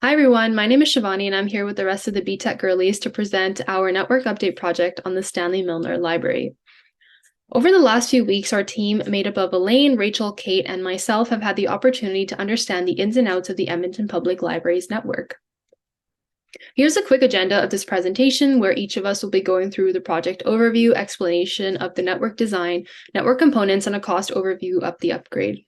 Hi everyone, my name is Shivani and I'm here with the rest of the BTechGirlies to present our network update project on the Stanley Milner Library. Over the last few weeks, our team, made up of Elaine, Rachel, Kate, and myself, have had the opportunity to understand the ins and outs of the Edmonton Public Library's network. Here's a quick agenda of this presentation where each of us will be going through the project overview, explanation of the network design, network components, and a cost overview of the upgrade.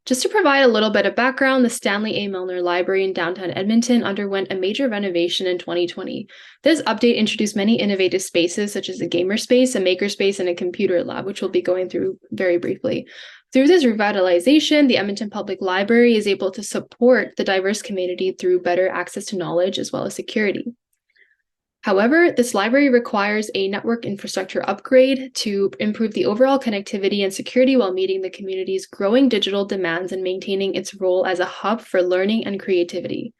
Just to provide a little bit of background, the Stanley A. Milner Library in downtown Edmonton underwent a major renovation in 2020. This update introduced many innovative spaces such as a gamer space, a maker space, and a computer lab, which we'll be going through very briefly. Through this revitalization, the Edmonton Public Library is able to support the diverse community through better access to knowledge as well as security. However, this library requires a network infrastructure upgrade to improve the overall connectivity and security while meeting the community's growing digital demands and maintaining its role as a hub for learning and creativity.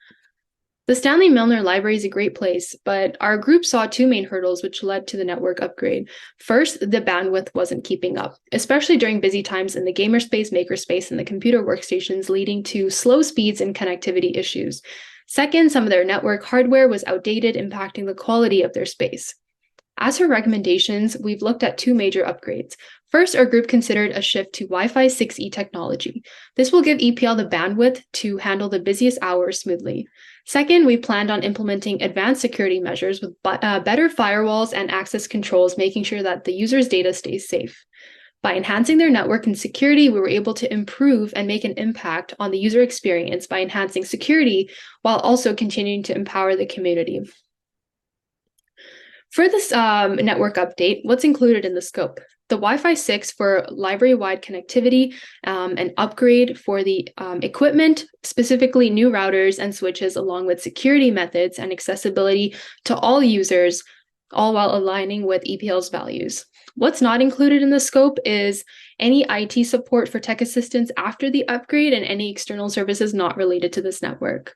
The Stanley Milner Library is a great place, but our group saw two main hurdles which led to the network upgrade. First, the bandwidth wasn't keeping up, especially during busy times in the gamer space, maker space, and the computer workstations, leading to slow speeds and connectivity issues. Second, some of their network hardware was outdated, impacting the quality of their space. As for recommendations, we've looked at two major upgrades. First, our group considered a shift to Wi-Fi 6E technology. This will give EPL the bandwidth to handle the busiest hours smoothly. Second, we planned on implementing advanced security measures with better firewalls and access controls, making sure that the user's data stays safe. By enhancing their network and security, we were able to improve and make an impact on the user experience by enhancing security while also continuing to empower the community. For this network update, what's included in the scope? The Wi-Fi 6 for library-wide connectivity, an upgrade for the equipment, specifically new routers and switches, along with security methods and accessibility to all users, all while aligning with EPL's values. What's not included in the scope is any IT support for tech assistance after the upgrade and any external services not related to this network.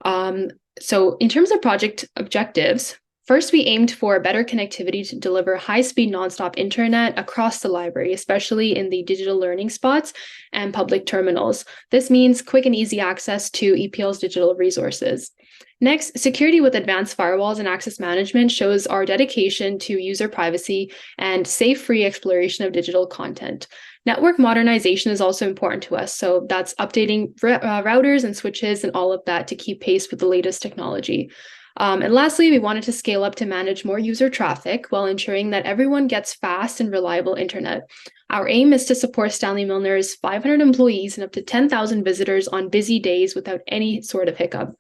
So in terms of project objectives, first, we aimed for better connectivity to deliver high-speed nonstop internet across the library, especially in the digital learning spots and public terminals. This means quick and easy access to EPL's digital resources. Next, security with advanced firewalls and access management shows our dedication to user privacy and safe, free exploration of digital content. Network modernization is also important to us, so that's updating routers and switches and all of that to keep pace with the latest technology. And lastly, we wanted to scale up to manage more user traffic while ensuring that everyone gets fast and reliable internet. Our aim is to support Stanley Milner's 500 employees and up to 10,000 visitors on busy days without any sort of hiccup.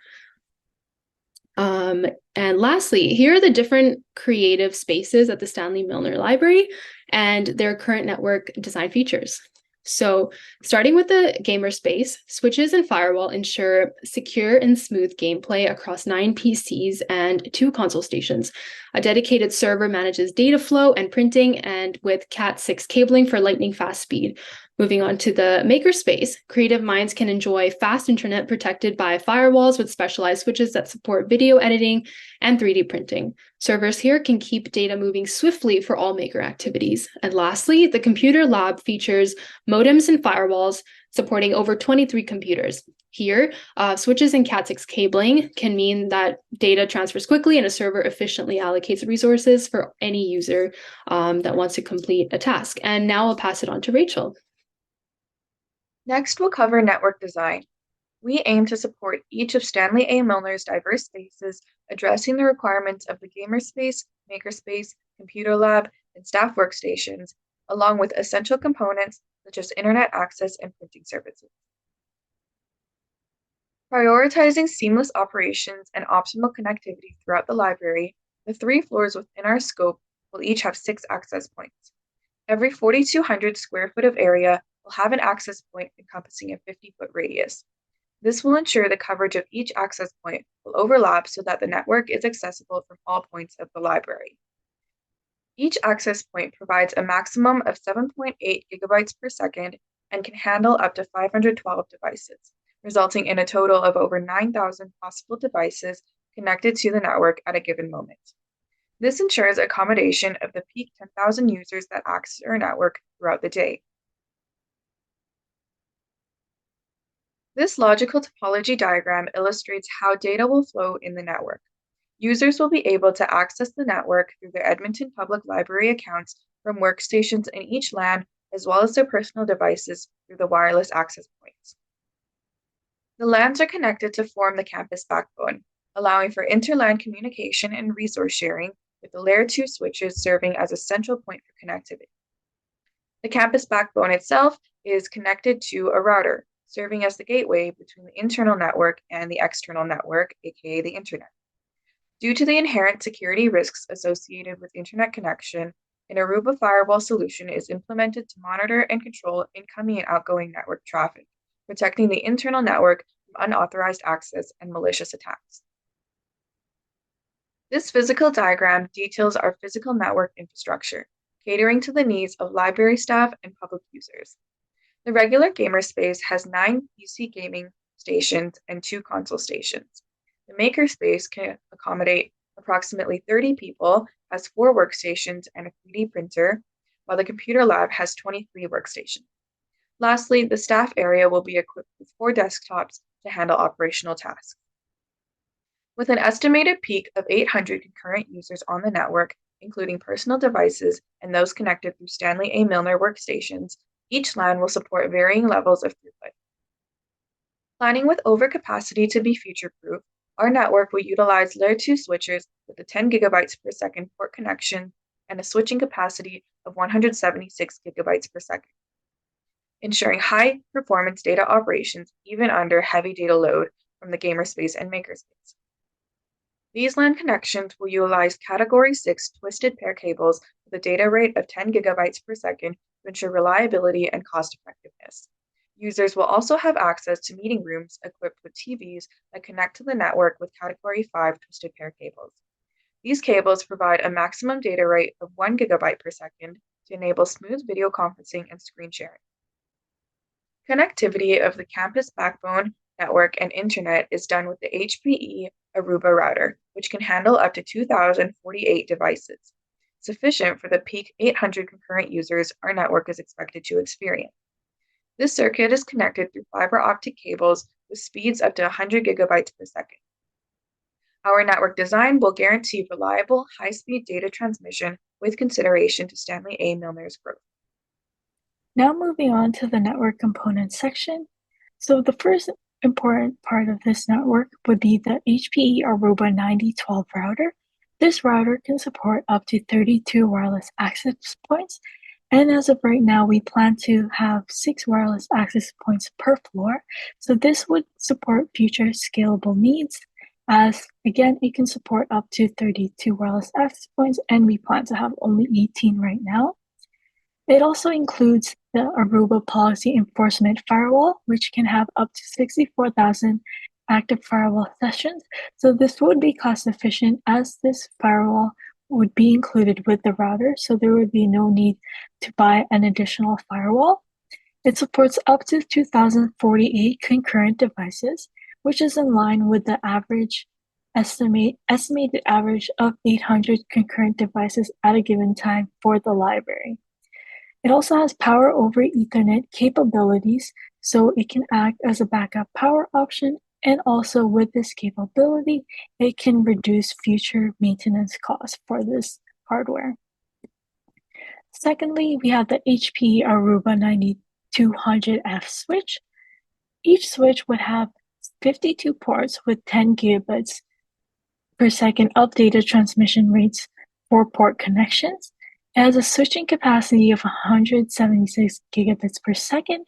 And lastly, here are the different creative spaces at the Stanley Milner Library and their current network design features. So starting with the gamer space, switches and firewall ensure secure and smooth gameplay across 9 PCs and 2 console stations. A dedicated server manages data flow and printing, and with Cat6 cabling for lightning fast speed. Moving on to the makerspace, creative minds can enjoy fast internet protected by firewalls with specialized switches that support video editing and 3D printing. Servers here can keep data moving swiftly for all maker activities. And lastly, the computer lab features modems and firewalls supporting over 23 computers. Here, switches and Cat6 cabling can mean that data transfers quickly and a server efficiently allocates resources for any user that wants to complete a task. And now I'll pass it on to Rachel. Next, we'll cover network design. We aim to support each of Stanley A. Milner's diverse spaces, addressing the requirements of the gamer space, makerspace, computer lab, and staff workstations, along with essential components such as internet access and printing services. Prioritizing seamless operations and optimal connectivity throughout the library, the 3 floors within our scope will each have 6 access points. Every 4,200 square foot of area will have an access point encompassing a 50-foot radius. This will ensure the coverage of each access point will overlap so that the network is accessible from all points of the library. Each access point provides a maximum of 7.8 gigabytes per second and can handle up to 512 devices, resulting in a total of over 9,000 possible devices connected to the network at a given moment. This ensures accommodation of the peak 10,000 users that access our network throughout the day. This logical topology diagram illustrates how data will flow in the network. Users will be able to access the network through their Edmonton Public Library accounts from workstations in each LAN, as well as their personal devices through the wireless access points. The LANs are connected to form the campus backbone, allowing for inter-LAN communication and resource sharing, with the Layer 2 switches serving as a central point for connectivity. The campus backbone itself is connected to a router, serving as the gateway between the internal network and the external network, aka the internet. Due to the inherent security risks associated with internet connection, an Aruba firewall solution is implemented to monitor and control incoming and outgoing network traffic, protecting the internal network from unauthorized access and malicious attacks. This physical diagram details our physical network infrastructure, catering to the needs of library staff and public users. The regular gamer space has 9 PC gaming stations and 2 console stations. The makerspace can accommodate approximately 30 people, has 4 workstations and a 3D printer, while the computer lab has 23 workstations. Lastly, the staff area will be equipped with 4 desktops to handle operational tasks. With an estimated peak of 800 concurrent users on the network, including personal devices and those connected through Stanley A. Milner workstations, each LAN will support varying levels of throughput. Planning with overcapacity to be future-proof, our network will utilize Layer 2 switches with a 10 gigabytes per second port connection and a switching capacity of 176 gigabytes per second, ensuring high-performance data operations even under heavy data load from the gamer space and makerspace. These LAN connections will utilize Category 6 twisted pair cables with a data rate of 10 gigabytes per second to ensure reliability and cost-effectiveness. Users will also have access to meeting rooms equipped with TVs that connect to the network with Category 5 twisted pair cables. These cables provide a maximum data rate of 1 gigabyte per second to enable smooth video conferencing and screen sharing. Connectivity of the campus backbone, network, and internet is done with the HPE Aruba router, which can handle up to 2,048 devices, sufficient for the peak 800 concurrent users our network is expected to experience. This circuit is connected through fiber optic cables with speeds up to 100 gigabytes per second. Our network design will guarantee reliable, high-speed data transmission with consideration to Stanley A. Milner's growth. Now moving on to the network components section. So the first important part of this network would be the HPE Aruba 9012 router. This router can support up to 32 wireless access points, and as of right now, we plan to have 6 wireless access points per floor. So this would support future scalable needs, as again, it can support up to 32 wireless access points, and we plan to have only 18 right now. It also includes the Aruba Policy Enforcement Firewall, which can have up to 64,000 active firewall sessions. So this would be cost efficient, as this firewall would be included with the router, so there would be no need to buy an additional firewall. It supports up to 2,048 concurrent devices, which is in line with the estimated average of 800 concurrent devices at a given time for the library. It also has power over Ethernet capabilities, so it can act as a backup power option, and also with this capability, it can reduce future maintenance costs for this hardware. Secondly, we have the HPE Aruba 9200F switch. Each switch would have 52 ports with 10 gigabits per second of data transmission rates for port connections. It has a switching capacity of 176 gigabits per second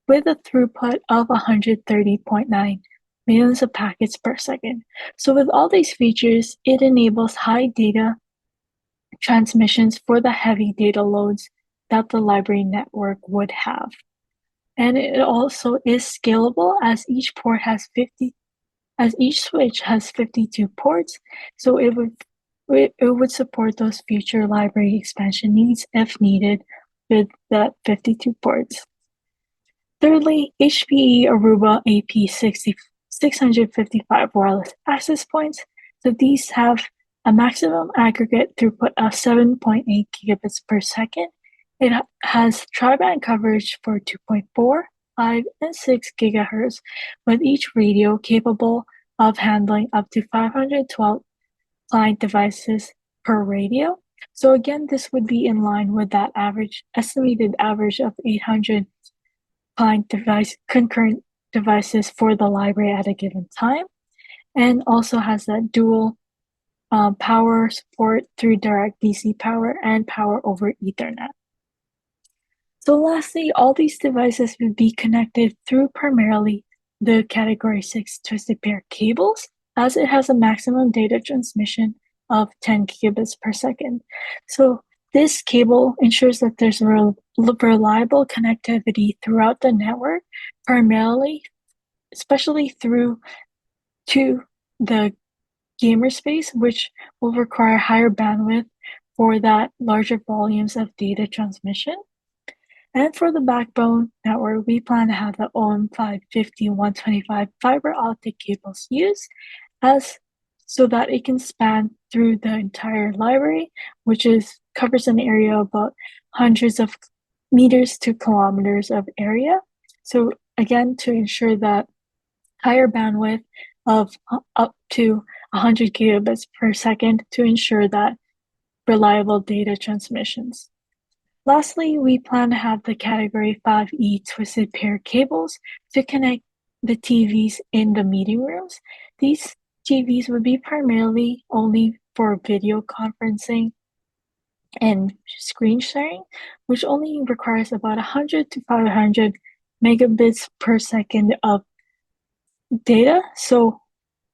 with a throughput of 130.9 millions of packets per second. So with all these features, it enables high data transmissions for the heavy data loads that the library network would have. And it also is scalable, as each switch has 52 ports, so it would support those future library expansion needs if needed with that 52 ports. Thirdly, HPE Aruba AP655 wireless access points. So these have a maximum aggregate throughput of 7.8 gigabits per second. It has tri-band coverage for 2.4, 5, and 6 GHz, with each radio capable of handling up to 512 client devices per radio. So again, this would be in line with that estimated average of 800 concurrent devices for the library at a given time, and also has that dual power support through direct DC power and power over Ethernet. So lastly, all these devices would be connected through primarily the Category 6 twisted pair cables, as it has a maximum data transmission of 10 gigabits per second. So this cable ensures that there's reliable connectivity throughout the network, primarily, especially through to the gamer space, which will require higher bandwidth for that larger volumes of data transmission. And for the backbone network, we plan to have the OM550 125 fiber optic cables used so that it can span through the entire library, which covers an area of about hundreds of meters to kilometers of area. So again, to ensure that higher bandwidth of up to 100 gigabits per second to ensure that reliable data transmissions. Lastly, we plan to have the Category 5E twisted pair cables to connect the TVs in the meeting rooms. These TVs would be primarily only for video conferencing and screen sharing, which only requires about 100 to 500 megabits per second of data.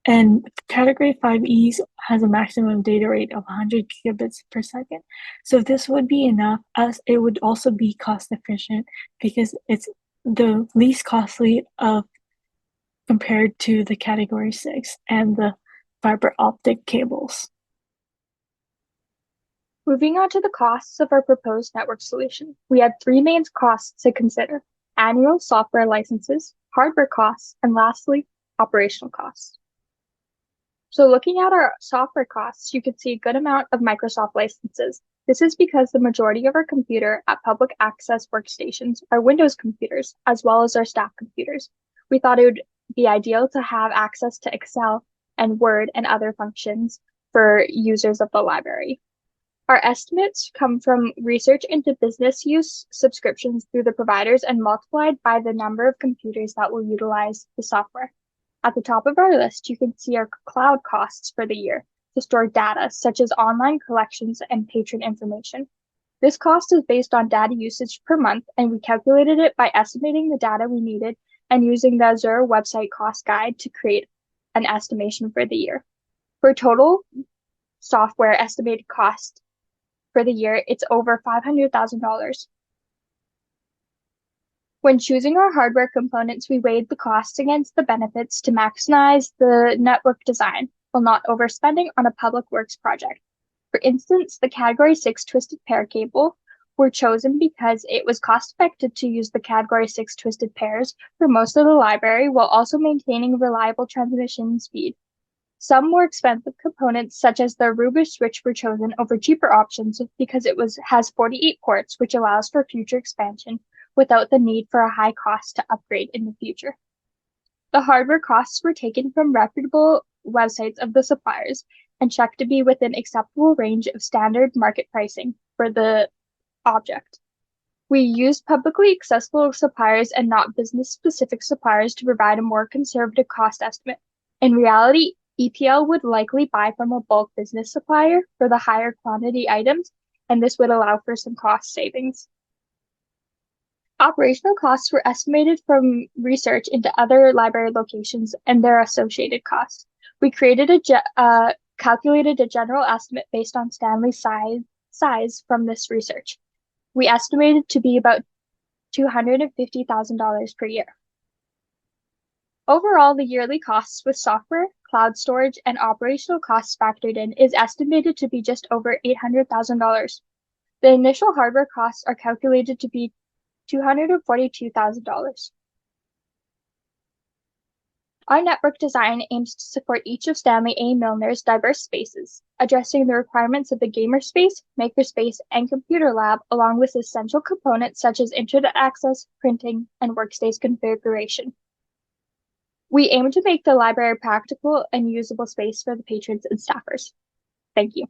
And Category 5E has a maximum data rate of 100 gigabits per second. So this would be enough, as it would also be cost efficient because it's the least costly compared to the Category 6 and the fiber optic cables. Moving on to the costs of our proposed network solution, we had three main costs to consider: annual software licenses, hardware costs, and lastly, operational costs. So looking at our software costs, you can see a good amount of Microsoft licenses. This is because the majority of our computer at public access workstations are Windows computers, as well as our staff computers. We thought it would be ideal to have access to Excel and Word and other functions for users of the library. Our estimates come from research into business use subscriptions through the providers and multiplied by the number of computers that will utilize the software. At the top of our list, you can see our cloud costs for the year to store data, such as online collections and patron information. This cost is based on data usage per month, and we calculated it by estimating the data we needed and using the Azure website cost guide to create an estimation for the year. For total software estimated cost for the year, it's over $500,000. When choosing our hardware components, we weighed the costs against the benefits to maximize the network design while not overspending on a public works project. For instance, the Category 6 twisted pair cable were chosen because it was cost-effective to use the Category 6 twisted pairs for most of the library while also maintaining reliable transmission speed. Some more expensive components, such as the Aruba switch, were chosen over cheaper options because it has 48 ports, which allows for future expansion without the need for a high cost to upgrade in the future. The hardware costs were taken from reputable websites of the suppliers and checked to be within acceptable range of standard market pricing for the object. We used publicly accessible suppliers and not business-specific suppliers to provide a more conservative cost estimate. In reality, EPL would likely buy from a bulk business supplier for the higher quantity items, and this would allow for some cost savings. Operational costs were estimated from research into other library locations and their associated costs. We calculated a general estimate based on Stanley's size from this research. We estimated to be about $250,000 per year. Overall, the yearly costs with software, cloud storage, and operational costs factored in is estimated to be just over $800,000. The initial hardware costs are calculated to be $242,000. Our network design aims to support each of Stanley A. Milner's diverse spaces, addressing the requirements of the gamerspace, makerspace, and computer lab, along with essential components such as internet access, printing, and workspace configuration. We aim to make the library a practical and usable space for the patrons and staffers. Thank you.